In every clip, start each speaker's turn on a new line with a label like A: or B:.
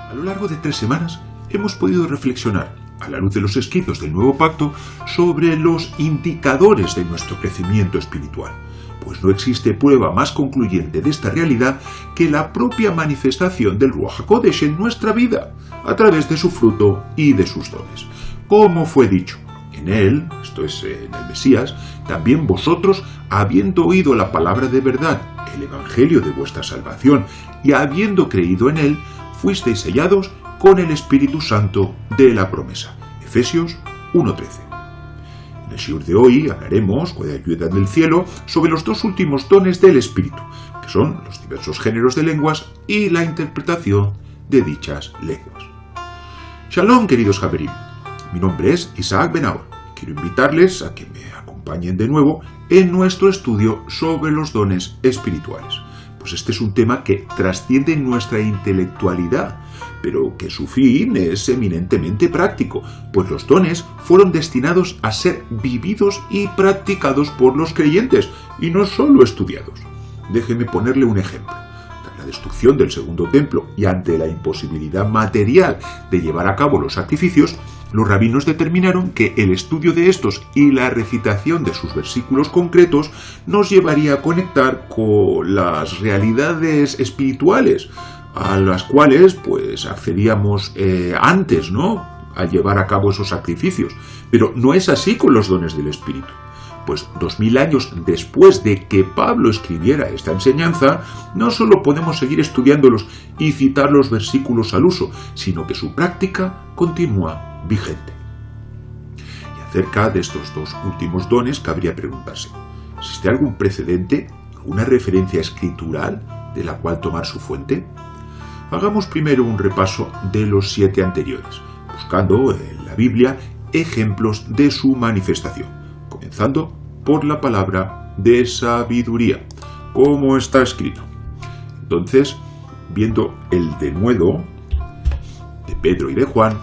A: A lo largo de 3 semanas hemos podido reflexionar, a la luz de los escritos del Nuevo Pacto, sobre los indicadores de nuestro crecimiento espiritual, pues no existe prueba más concluyente de esta realidad que la propia manifestación del Ruach HaKodesh en nuestra vida, a través de su fruto y de sus dones. Como fue dicho, en él, esto es, en el Mesías, también vosotros, habiendo oído la palabra de verdad, el evangelio de vuestra salvación, y habiendo creído en él, fuisteis sellados con el Espíritu Santo de la promesa. Efesios 1:13. En el shiur de hoy hablaremos, con la ayuda del cielo, sobre los 2 últimos dones del Espíritu, que son los diversos géneros de lenguas y la interpretación de dichas lenguas. Shalom, queridos Haverim. Mi nombre es Isaac Ben-Aor. Quiero invitarles a que me acompañen de nuevo en nuestro estudio sobre los dones espirituales. Pues este es un tema que trasciende nuestra intelectualidad, pero que su fin es eminentemente práctico, pues los dones fueron destinados a ser vividos y practicados por los creyentes, y no solo estudiados. Déjeme ponerle un ejemplo. Tras la destrucción del segundo templo y ante la imposibilidad material de llevar a cabo los sacrificios, los rabinos determinaron que el estudio de estos y la recitación de sus versículos concretos nos llevaría a conectar con las realidades espirituales a las cuales pues accedíamos antes, ¿no?, al llevar a cabo esos sacrificios. Pero no es así con los dones del Espíritu. Pues 2000 años después de que Pablo escribiera esta enseñanza, no solo podemos seguir estudiándolos y citar los versículos al uso, sino que su práctica continúa vigente. Y acerca de estos 2 últimos dones cabría preguntarse, ¿existe algún precedente, alguna referencia escritural de la cual tomar su fuente? Hagamos primero un repaso de los 7 anteriores, buscando en la Biblia ejemplos de su manifestación, comenzando por la palabra de sabiduría, como está escrito. Entonces, viendo el denuedo de Pedro y de Juan,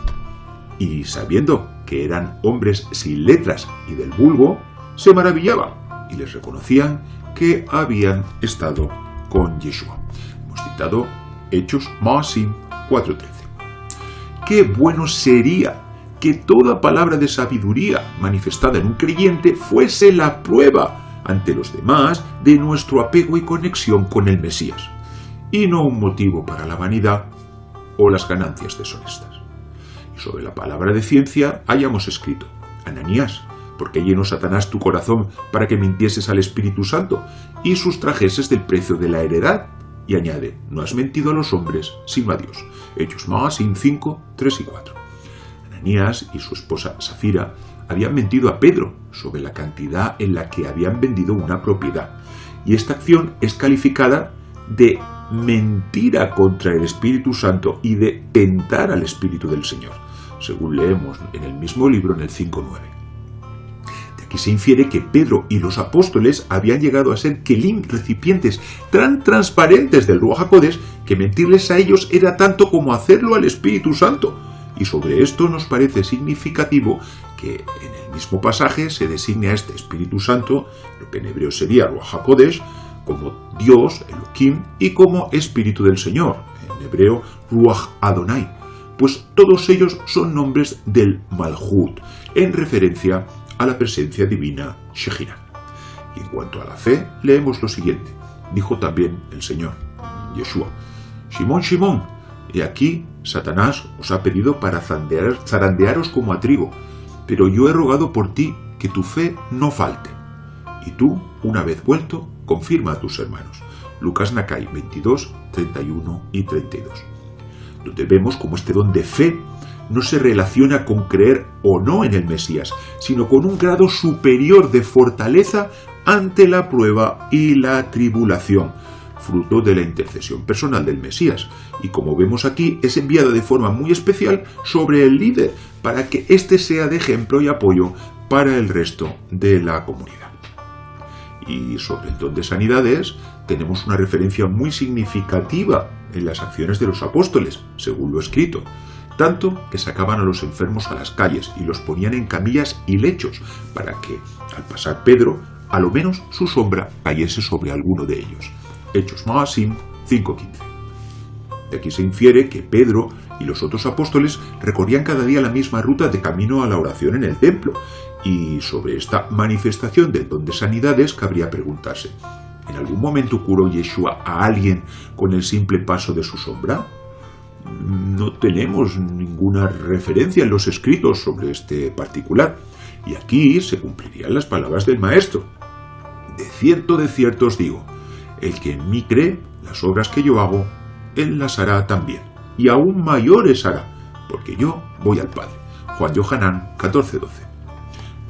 A: y sabiendo que eran hombres sin letras y del vulgo, se maravillaban y les reconocían que habían estado con Yeshua. Hemos citado Hechos Maasim 4:13. ¡Qué bueno sería que toda palabra de sabiduría manifestada en un creyente fuese la prueba ante los demás de nuestro apego y conexión con el Mesías, y no un motivo para la vanidad o las ganancias deshonestas? Y sobre la palabra de ciencia hayamos escrito: Ananías, ¿por qué llenó Satanás tu corazón para que mintieses al Espíritu Santo y sustrajeses del precio de la heredad? Y añade: no has mentido a los hombres, sino a Dios. Hechos Maasim 5:3 y 4. Ananías y su esposa Safira habían mentido a Pedro sobre la cantidad en la que habían vendido una propiedad, y esta acción es calificada de mentira contra el Espíritu Santo y de tentar al Espíritu del Señor, según leemos en el mismo libro en el 5:9. De aquí se infiere que Pedro y los apóstoles habían llegado a ser kelim, recipientes tan transparentes del Ruach HaKodesh, que mentirles a ellos era tanto como hacerlo al Espíritu Santo. Y sobre esto nos parece significativo que en el mismo pasaje se designe a este Espíritu Santo, lo que en hebreo sería Ruach HaKodesh, como Dios, Elohim, y como Espíritu del Señor, en hebreo Ruach Adonai, pues todos ellos son nombres del Malhut, en referencia a la presencia divina Shejina. Y en cuanto a la fe, leemos lo siguiente. Dijo también el Señor, Yeshua: Shimón, Shimón, he aquí Satanás os ha pedido para zarandearos como a trigo, pero yo he rogado por ti que tu fe no falte. Y tú, una vez vuelto, confirma a tus hermanos. Lucas Nakai 22, 31 y 32. Donde vemos cómo este don de fe no se relaciona con creer o no en el Mesías, sino con un grado superior de fortaleza ante la prueba y la tribulación, fruto de la intercesión personal del Mesías, y como vemos aquí, es enviada de forma muy especial sobre el líder, para que éste sea de ejemplo y apoyo para el resto de la comunidad. Y sobre el don de sanidades, tenemos una referencia muy significativa en las acciones de los apóstoles, según lo escrito, tanto que sacaban a los enfermos a las calles y los ponían en camillas y lechos, para que, al pasar Pedro, a lo menos su sombra cayese sobre alguno de ellos. Hechos Maasim 5:15. De aquí se infiere que Pedro y los otros apóstoles recorrían cada día la misma ruta de camino a la oración en el templo. Y sobre esta manifestación del don de sanidades cabría preguntarse: ¿en algún momento curó Yeshua a alguien con el simple paso de su sombra? No tenemos ninguna referencia en los escritos sobre este particular. Y aquí se cumplirían las palabras del Maestro: de cierto os digo, el que en mí cree, las obras que yo hago, él las hará también, y aún mayores hará, porque yo voy al Padre. Juan Yohanan 14:12.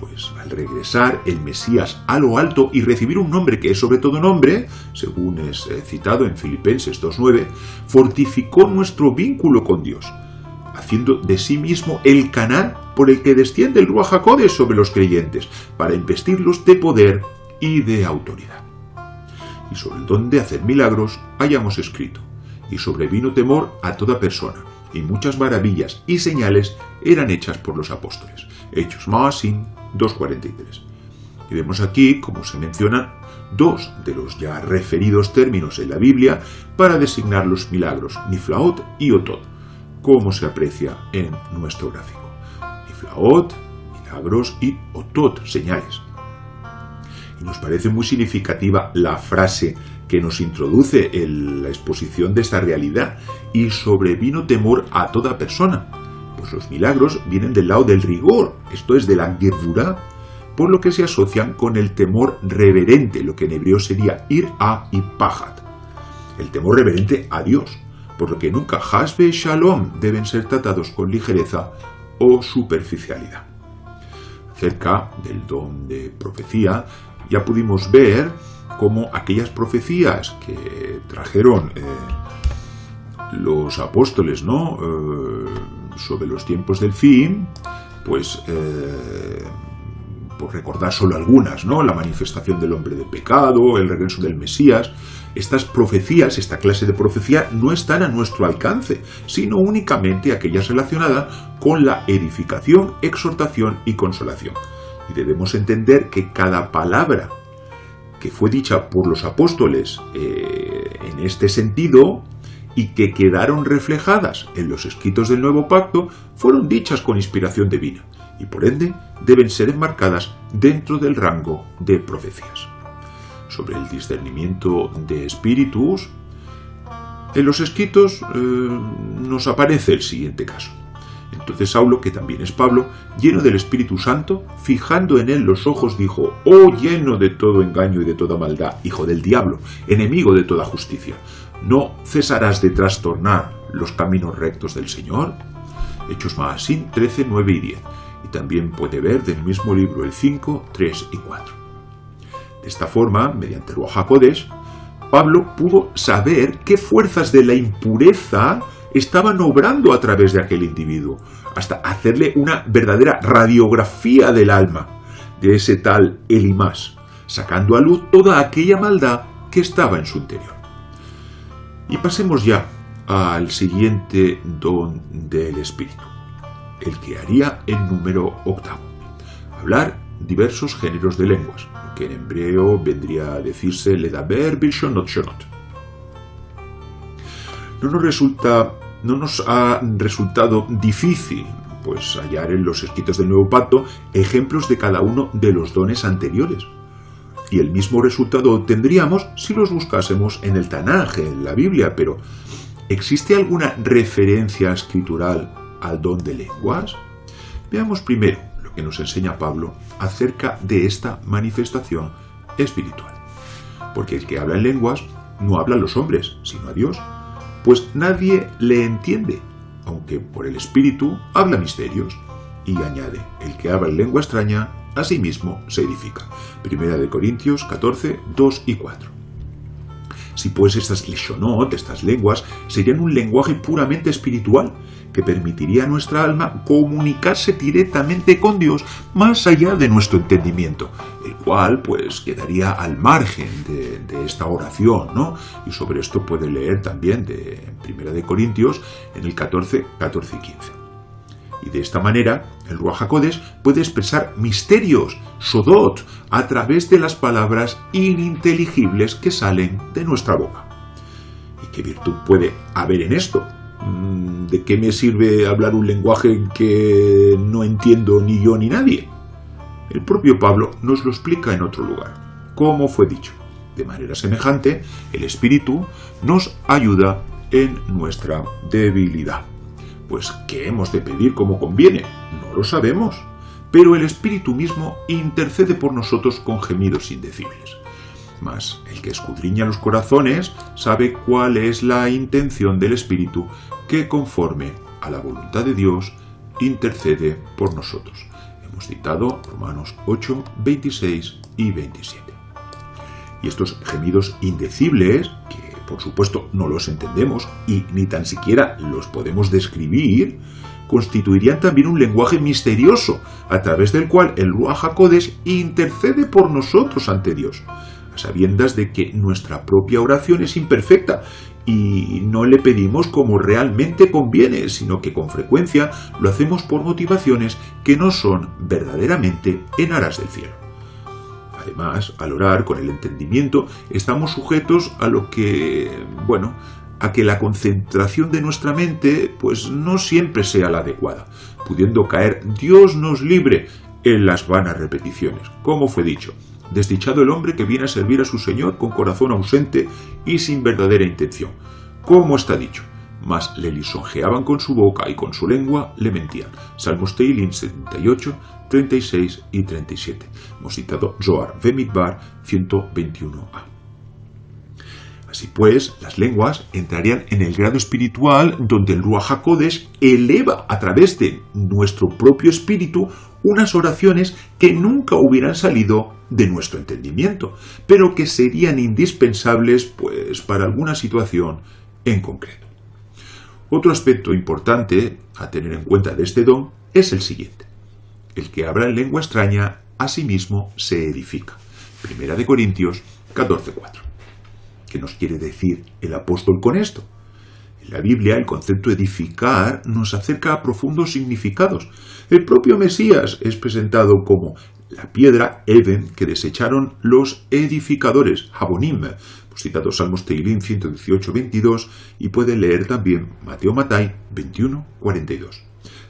A: Pues al regresar el Mesías a lo alto y recibir un nombre que es sobre todo nombre, según es citado en Filipenses 2:9, fortificó nuestro vínculo con Dios, haciendo de sí mismo el canal por el que desciende el Ruach HaKodesh sobre los creyentes, para investirlos de poder y de autoridad. Y sobre el don de hacer milagros hayamos escrito: y sobrevino temor a toda persona, y muchas maravillas y señales eran hechas por los apóstoles. Hechos Maasim 2:43. Y vemos aquí cómo se mencionan dos de los ya referidos términos en la Biblia para designar los milagros: Niflaot y Otot, como se aprecia en nuestro gráfico. Niflaot, milagros, y Otot, señales. Y nos parece muy significativa la frase que nos introduce en la exposición de esta realidad: y sobrevino temor a toda persona. Pues los milagros vienen del lado del rigor, esto es de la Gevurá, por lo que se asocian con el temor reverente, lo que en hebreo sería irá y pajat, el temor reverente a Dios, por lo que nunca hasbe shalom deben ser tratados con ligereza o superficialidad. Acerca del don de profecía, ya pudimos ver cómo aquellas profecías que trajeron los apóstoles, ¿no?, sobre los tiempos del fin, pues por recordar solo algunas, ¿no?, la manifestación del hombre de pecado, el regreso del Mesías. Estas profecías, esta clase de profecía, no están a nuestro alcance, sino únicamente aquellas relacionadas con la edificación, exhortación y consolación. Y debemos entender que cada palabra que fue dicha por los apóstoles en este sentido, y que quedaron reflejadas en los escritos del Nuevo Pacto, fueron dichas con inspiración divina, y por ende deben ser enmarcadas dentro del rango de profecías. Sobre el discernimiento de espíritus, en los escritos nos aparece el siguiente caso. Entonces Saulo, que también es Pablo, lleno del Espíritu Santo, fijando en él los ojos, dijo: «Oh, lleno de todo engaño y de toda maldad, hijo del diablo, enemigo de toda justicia, ¿no cesarás de trastornar los caminos rectos del Señor?». Hechos Maasim 13, 9 y 10. Y también puede ver del mismo libro el 5, 3 y 4. De esta forma, mediante Ruach HaKodesh, Pablo pudo saber qué fuerzas de la impureza estaban obrando a través de aquel individuo, hasta hacerle una verdadera radiografía del alma de ese tal Elimas, sacando a luz toda aquella maldad que estaba en su interior. Y pasemos ya al siguiente don del Espíritu, el que haría el número 8, hablar diversos géneros de lenguas, lo que en hebreo vendría a decirse ledaber bilshonot shonot. No nos ha resultado difícil pues hallar en los escritos del Nuevo Pacto ejemplos de cada uno de los dones anteriores. Y el mismo resultado obtendríamos si los buscásemos en el Tanaj, en la Biblia, pero ¿existe alguna referencia escritural al don de lenguas? Veamos primero lo que nos enseña Pablo acerca de esta manifestación espiritual. Porque el que habla en lenguas no habla a los hombres, sino a Dios, pues nadie le entiende, aunque por el Espíritu habla misterios. Y añade: el que habla en lengua extraña, a sí mismo se edifica. 1 Corintios 14, 2 y 4. Si pues estas leshonot, estas lenguas, serían un lenguaje puramente espiritual, que permitiría a nuestra alma comunicarse directamente con Dios más allá de nuestro entendimiento, el cual pues quedaría al margen de esta oración, ¿no? Y sobre esto puede leer también de 1 Corintios en el 14, 14 y 15. Y de esta manera, el Ruach HaKodesh puede expresar misterios, sodot, a través de las palabras ininteligibles que salen de nuestra boca. ¿Y qué virtud puede haber en esto? ¿De qué me sirve hablar un lenguaje que no entiendo ni yo ni nadie? El propio Pablo nos lo explica en otro lugar. Como fue dicho, de manera semejante, el Espíritu nos ayuda en nuestra debilidad. Pues, ¿qué hemos de pedir como conviene? No lo sabemos, pero el Espíritu mismo intercede por nosotros con gemidos indecibles. Mas el que escudriña los corazones sabe cuál es la intención del Espíritu que, conforme a la voluntad de Dios, intercede por nosotros. Hemos citado Romanos 8, 26 y 27. Y estos gemidos indecibles, que por supuesto no los entendemos y ni tan siquiera los podemos describir, constituirían también un lenguaje misterioso a través del cual el Ruach HaKodesh intercede por nosotros ante Dios, a sabiendas de que nuestra propia oración es imperfecta y no le pedimos como realmente conviene, sino que con frecuencia lo hacemos por motivaciones que no son verdaderamente en aras del cielo. Además, al orar con el entendimiento, estamos sujetos a que la concentración de nuestra mente pues no siempre sea la adecuada, pudiendo caer, Dios nos libre, en las vanas repeticiones. Como fue dicho, desdichado el hombre que viene a servir a su Señor con corazón ausente y sin verdadera intención. Como está dicho, mas le lisonjeaban con su boca y con su lengua le mentían. Salmos Tehilim 78, 36 y 37. Hemos citado Zohar Bemidbar 121a. Así pues, las lenguas entrarían en el grado espiritual donde el Ruach HaKodesh eleva a través de nuestro propio espíritu unas oraciones que nunca hubieran salido de nuestro entendimiento, pero que serían indispensables para alguna situación en concreto. Otro aspecto importante a tener en cuenta de este don es el siguiente. El que habla en lengua extraña a sí mismo se edifica. 1 Corintios 14:4. ¿Qué nos quiere decir el apóstol con esto? En la Biblia el concepto edificar nos acerca a profundos significados. El propio Mesías es presentado como la piedra Eben que desecharon los edificadores, Habonim, citado Salmos Tehilim 118-22 y puede leer también Mateo Matai 21-42.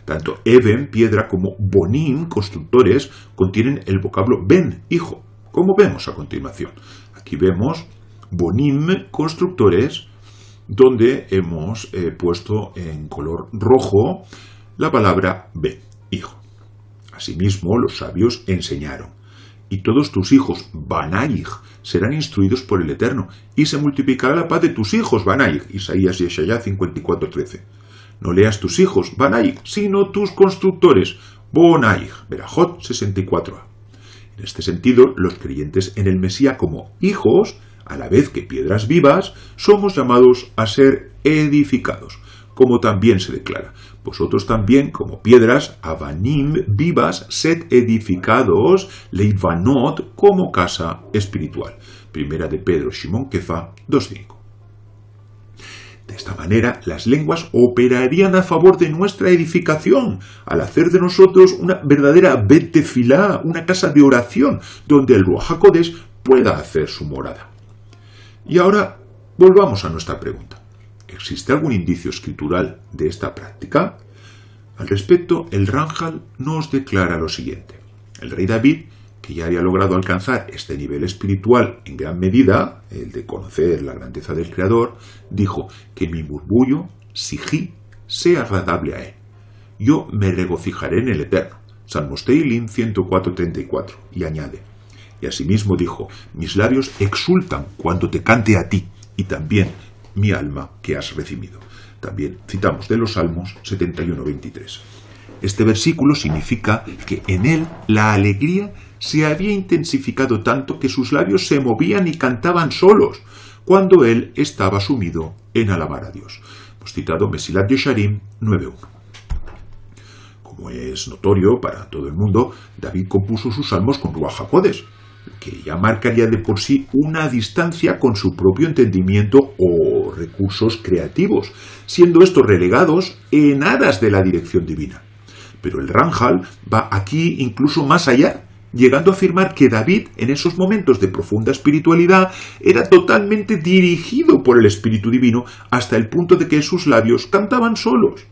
A: Tanto Eben, piedra, como Bonim, constructores, contienen el vocablo Ben, hijo, como vemos a continuación. Aquí vemos Bonim, constructores, donde hemos puesto en color rojo la palabra Ben, hijo. Asimismo, los sabios enseñaron: y todos tus hijos, Banaig, serán instruidos por el Eterno, y se multiplicará la paz de tus hijos, Banaig. Isaías y Yeshayá 54:13. No leas tus hijos, Banaig, sino tus constructores, Bonaig, Berajot 64a. En este sentido, los creyentes en el Mesías como hijos, a la vez que piedras vivas, somos llamados a ser edificados, como también se declara: vosotros también, como piedras, Avanim, vivas, sed edificados, Leivanot, como casa espiritual. Primera de Pedro, Shimon Kefa 2:5. De esta manera, las lenguas operarían a favor de nuestra edificación, al hacer de nosotros una verdadera Bet Tefilá, una casa de oración, donde el Ruach HaKodesh pueda hacer su morada. Y ahora, volvamos a nuestra pregunta. ¿Existe algún indicio escritural de esta práctica? Al respecto, el Ranjal nos declara lo siguiente. El rey David, que ya había logrado alcanzar este nivel espiritual en gran medida, el de conocer la grandeza del Creador, dijo: que mi murmullo, Sijí, sea agradable a él. Yo me regocijaré en el Eterno. Salmos Tehilim 104:34. Y añade: y asimismo dijo: mis labios exultan cuando te cante a ti, y también mi alma que has recibido. También citamos de los Salmos 71:23. Este versículo significa que en él la alegría se había intensificado tanto que sus labios se movían y cantaban solos, cuando él estaba sumido en alabar a Dios. Hemos citado Mesilat Yesharim 9:1. Como es notorio para todo el mundo, David compuso sus salmos con Ruach HaKodesh, que ya marcaría de por sí una distancia con su propio entendimiento o recursos creativos, siendo estos relegados en aras de la dirección divina. Pero el Ranjal va aquí incluso más allá llegando a afirmar que David, en esos momentos de profunda espiritualidad, era totalmente dirigido por el Espíritu Divino hasta el punto de que sus labios cantaban solos.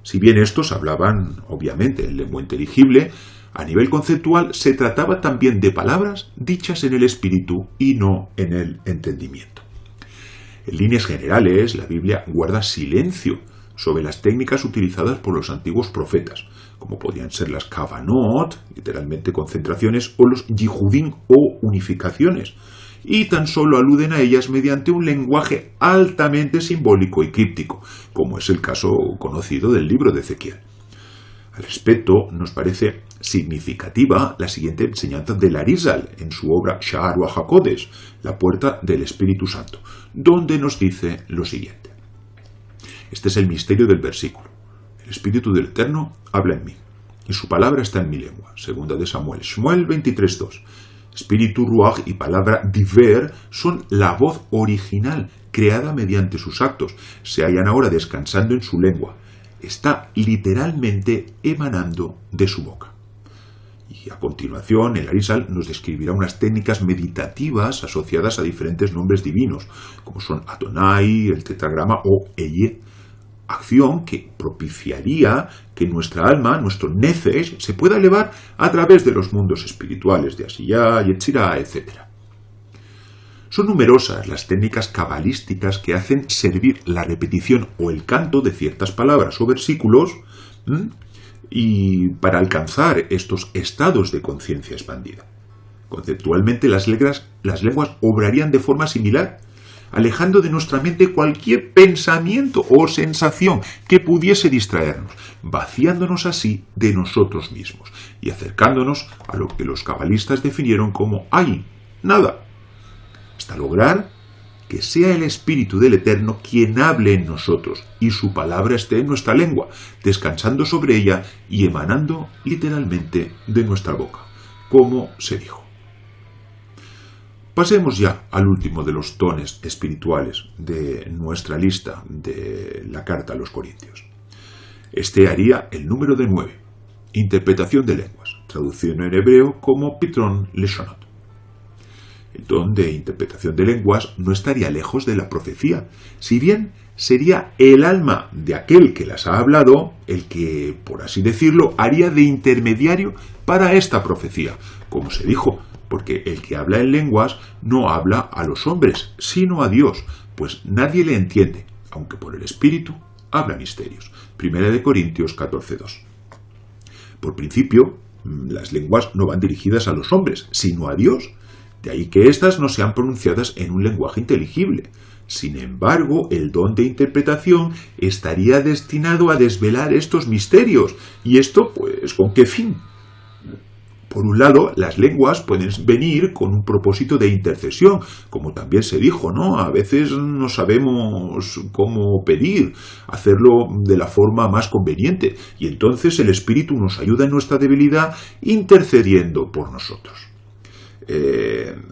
A: Si bien estos hablaban, obviamente, en lengua inteligible, a nivel conceptual se trataba también de palabras dichas en el espíritu y no en el entendimiento. En líneas generales, la Biblia guarda silencio sobre las técnicas utilizadas por los antiguos profetas, como podían ser las kavanot, literalmente concentraciones, o los yihudim o unificaciones, y tan solo aluden a ellas mediante un lenguaje altamente simbólico y críptico, como es el caso conocido del libro de Ezequiel. Al respecto, nos parece significativa la siguiente enseñanza del Arizal en su obra Sha'ar HaKodesh, la puerta del Espíritu Santo, donde nos dice lo siguiente. Este es el misterio del versículo. El Espíritu del Eterno habla en mí, y su palabra está en mi lengua. Segunda de Samuel, Shmuel 23:2. Espíritu, ruaj y palabra diver son la voz original, creada mediante sus actos. Se hallan ahora descansando en su lengua. Está literalmente emanando de su boca. Y a continuación, el Arizal nos describirá unas técnicas meditativas asociadas a diferentes nombres divinos, como son Adonai, el tetragrama o Eye, acción que propiciaría que nuestra alma, nuestro nefesh, se pueda elevar a través de los mundos espirituales de Asiyah, Yetzirah, etc. Son numerosas las técnicas cabalísticas que hacen servir la repetición o el canto de ciertas palabras o versículos y para alcanzar estos estados de conciencia expandida. Conceptualmente, las lenguas obrarían de forma similar, alejando de nuestra mente cualquier pensamiento o sensación que pudiese distraernos, vaciándonos así de nosotros mismos y acercándonos a lo que los cabalistas definieron como ay, nada, hasta lograr que sea el Espíritu del Eterno quien hable en nosotros y su palabra esté en nuestra lengua, descansando sobre ella y emanando literalmente de nuestra boca, como se dijo. Pasemos ya al último de los dones espirituales de nuestra lista de la carta a los Corintios. Este haría el número de 9, interpretación de lenguas, traducido en hebreo como Pitron Leshonot. El don de interpretación de lenguas no estaría lejos de la profecía, si bien sería el alma de aquel que las ha hablado el que, por así decirlo, haría de intermediario para esta profecía, como se dijo, porque el que habla en lenguas no habla a los hombres, sino a Dios, pues nadie le entiende, aunque por el Espíritu habla misterios. 1 Corintios 14:2. Por principio, las lenguas no van dirigidas a los hombres, sino a Dios, de ahí que éstas no sean pronunciadas en un lenguaje inteligible. Sin embargo, el don de interpretación estaría destinado a desvelar estos misterios. ¿Y esto, pues, con qué fin? Por un lado, las lenguas pueden venir con un propósito de intercesión, como también se dijo, ¿no? A veces no sabemos cómo pedir, hacerlo de la forma más conveniente, y entonces el Espíritu nos ayuda en nuestra debilidad intercediendo por nosotros.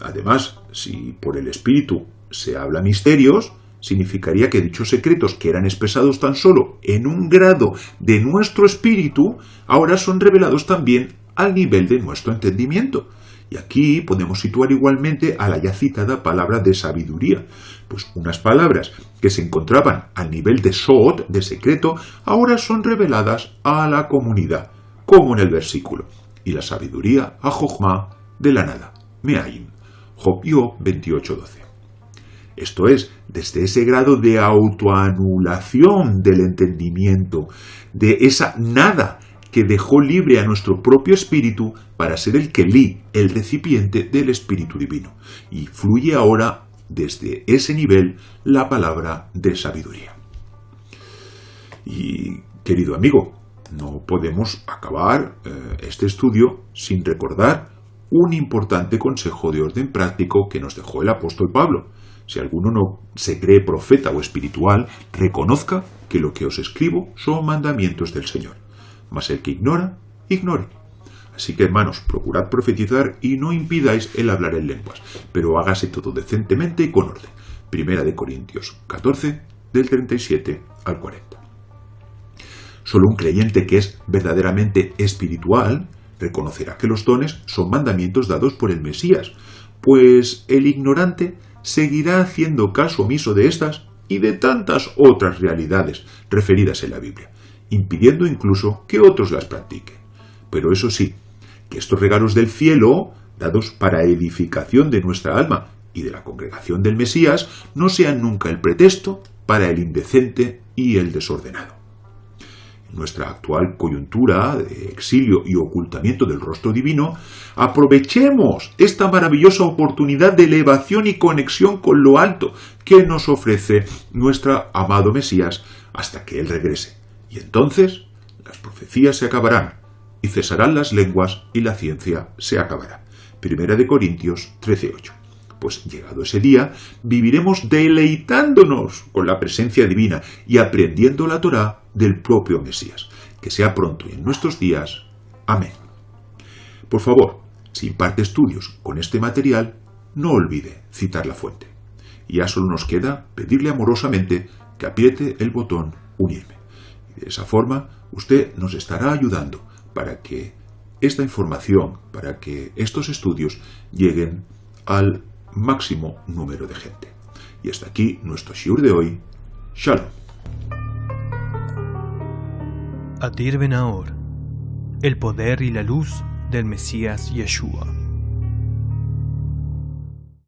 A: Además, si por el Espíritu se habla misterios, significaría que dichos secretos que eran expresados tan solo en un grado de nuestro espíritu, ahora son revelados también al nivel de nuestro entendimiento. Y aquí podemos situar igualmente a la ya citada palabra de sabiduría, pues unas palabras que se encontraban al nivel de sod, de secreto, ahora son reveladas a la comunidad, como en el versículo, y la sabiduría a Jochma de la nada, Me'ayin, Job 28:12. Esto es, desde ese grado de autoanulación del entendimiento, de esa nada que dejó libre a nuestro propio espíritu para ser el kelí, el recipiente del Espíritu Divino. Y fluye ahora desde ese nivel la palabra de sabiduría. Y, querido amigo, no podemos acabar este estudio sin recordar un importante consejo de orden práctico que nos dejó el apóstol Pablo. Si alguno no se cree profeta o espiritual, reconozca que lo que os escribo son mandamientos del Señor. Mas el que ignora, ignore. Así que, hermanos, procurad profetizar y no impidáis el hablar en lenguas, pero hágase todo decentemente y con orden. 1 Corintios 14, del 37 al 40. Solo un creyente que es verdaderamente espiritual reconocerá que los dones son mandamientos dados por el Mesías, pues el ignorante seguirá haciendo caso omiso de estas y de tantas otras realidades referidas en la Biblia, impidiendo incluso que otros las practiquen. Pero eso sí, que estos regalos del cielo, dados para edificación de nuestra alma y de la congregación del Mesías, no sean nunca el pretexto para el indecente y el desordenado. En nuestra actual coyuntura de exilio y ocultamiento del rostro divino, aprovechemos esta maravillosa oportunidad de elevación y conexión con lo alto que nos ofrece nuestro amado Mesías hasta que Él regrese. Y entonces las profecías se acabarán, y cesarán las lenguas y la ciencia se acabará. 1 Corintios 13:8. Pues llegado ese día, viviremos deleitándonos con la presencia divina y aprendiendo la Torá del propio Mesías. Que sea pronto y en nuestros días. Amén. Por favor, si imparte estudios con este material, no olvide citar la fuente. Y ya solo nos queda pedirle amorosamente que apriete el botón unirme. Y de esa forma, usted nos estará ayudando para que esta información, para que estos estudios lleguen al máximo número de gente. Y hasta aquí nuestro shiur de hoy. Shalom.
B: Adir Ben Ahor, el poder y la luz del Mesías Yeshua.